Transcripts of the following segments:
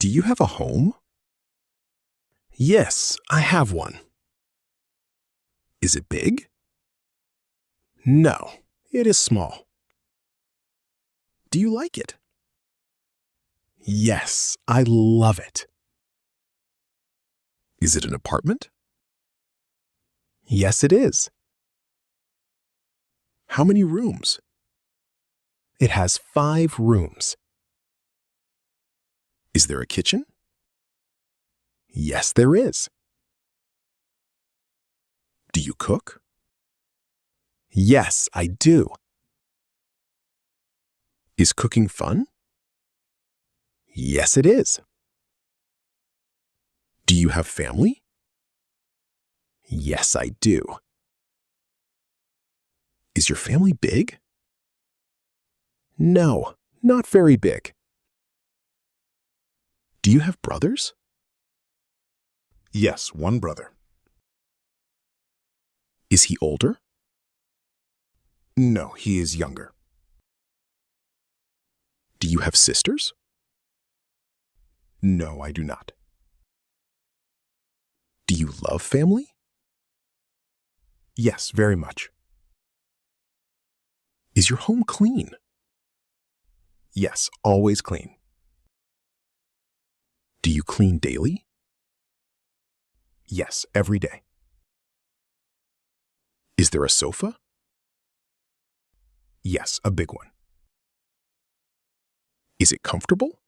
Do you have a home? Yes, I have one. Is it big? No, it is small. Do you like it? Yes, I love it. Is it an apartment? Yes, it is. How many rooms? It has 5 rooms. Is there a kitchen? Yes, there is. Do you cook? Yes, I do. Is cooking fun? Yes, it is. Do you have family? Yes, I do. Is your family big? No, not very big. Do you have brothers? Yes, one brother. Is he older? No, he is younger. Do you have sisters? No, I do not. Do you love family? Yes, very much. Is your home clean? Yes, always clean. Do you clean daily? Yes, every day. Is there a sofa? Yes, a big one. Is it comfortable?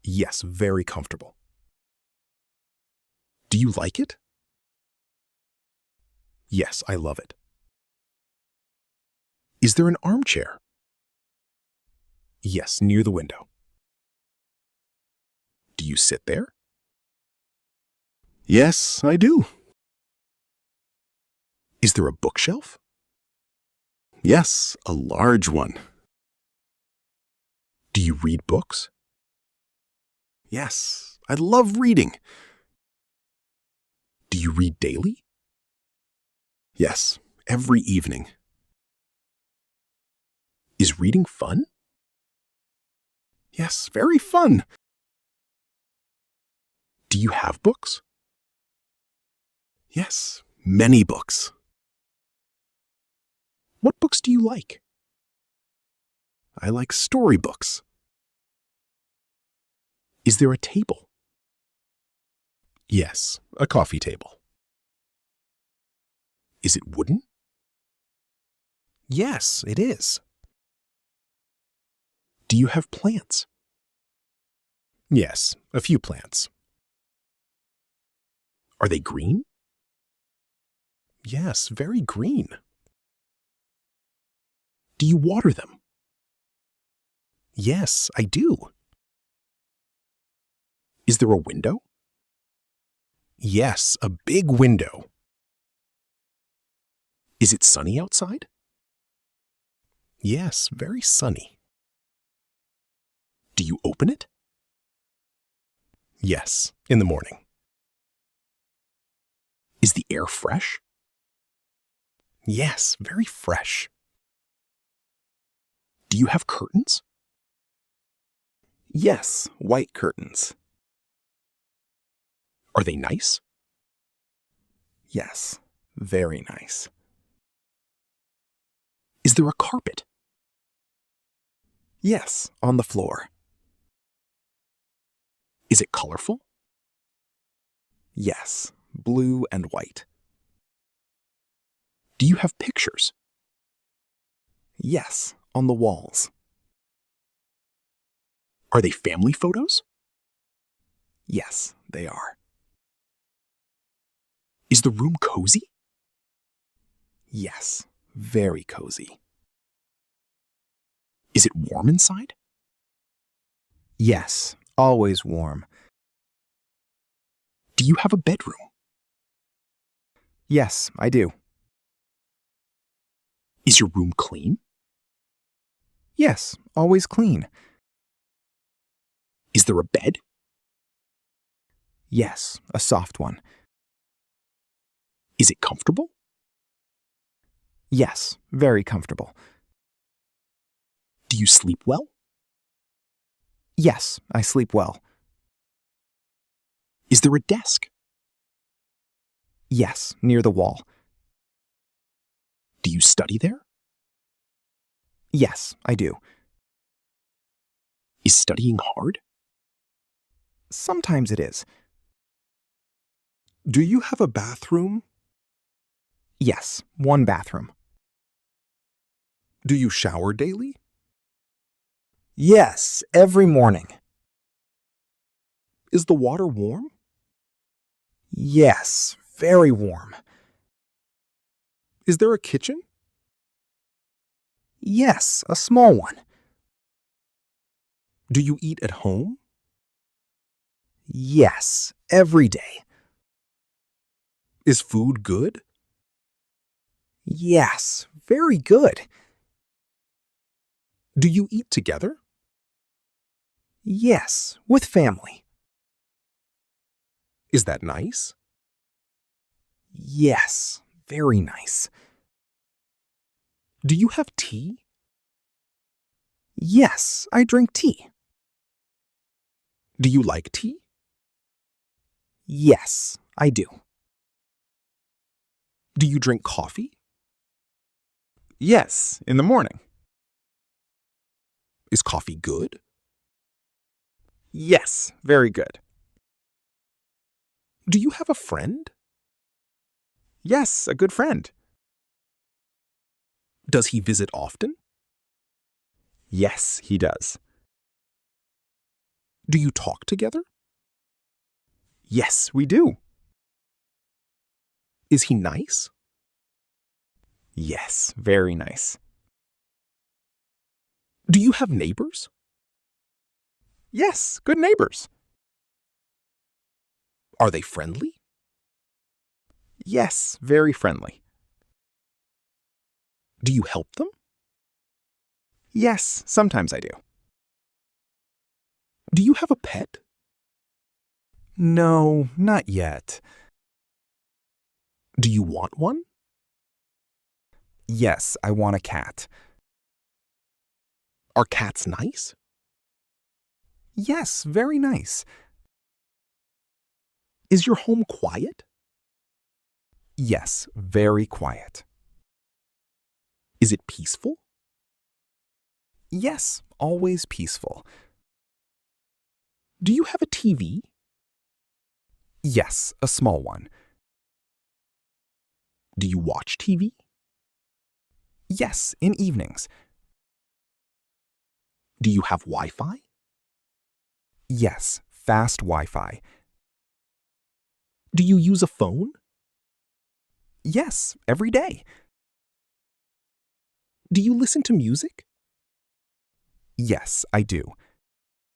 Yes, very comfortable. Do you like it? Yes, I love it. Is there an armchair? Yes, near the window. Do you sit there? Yes, I do. Is there a bookshelf? Yes, a large one. Do you read books? Yes, I love reading. Do you read daily? Yes, every evening. Is reading fun? Yes, very fun. Do you have books? Yes, many books. What books do you like? I like storybooks. Is there a table? Yes, a coffee table. Is it wooden? Yes, it is. Do you have plants? Yes, a few plants. Are they green? Yes, very green. Do you water them? Yes, I do. Is there a window? Yes, a big window. Is it sunny outside? Yes, very sunny. Do you open it? Yes, in the morning. Is the air fresh? Yes, very fresh. Do you have curtains? Yes, white curtains. Are they nice? Yes, very nice. Is there a carpet? Yes, on the floor. Is it colorful? Yes, blue and white. Do you have pictures? Yes, on the walls. Are they family photos? Yes, they are. Is the room cozy? Yes, very cozy. Is it warm inside? Yes, always warm. Do you have a bedroom? Yes, I do. Is your room clean? Yes, always clean. Is there a bed? Yes, a soft one. Is it comfortable? Yes, very comfortable. Do you sleep well? Yes, I sleep well. Is there a desk? Yes, near the wall. Do you study there? Yes, I do. Is studying hard? Sometimes it is. Do you have a bathroom? Yes, one bathroom. Do you shower daily? Yes, every morning. Is the water warm? Yes, very warm. Is there a kitchen? Yes, a small one. Do you eat at home? Yes, every day. Is food good? Yes, very good. Do you eat together? Yes, with family. Is that nice? Yes, very nice. Do you have tea? Yes, I drink tea. Do you like tea? Yes, I do. Do you drink coffee? Yes, in the morning. Is coffee good? Yes, very good. Do you have a friend? Yes, a good friend. Does he visit often? Yes, he does. Do you talk together? Yes, we do. Is he nice? Yes, very nice. Do you have neighbors? Yes, good neighbors. Are they friendly? Yes, very friendly. Do you help them? Yes, sometimes I do. Do you have a pet? No, not yet. Do you want one? Yes, I want a cat. Are cats nice? Yes, very nice. Is your home quiet? Yes, very quiet. Is it peaceful? Yes, always peaceful. Do you have a TV? Yes, a small one. Do you watch TV? Yes, in evenings. Do you have Wi-Fi? Yes, fast Wi-Fi. Do you use a phone? Yes, every day. Do you listen to music? Yes, I do.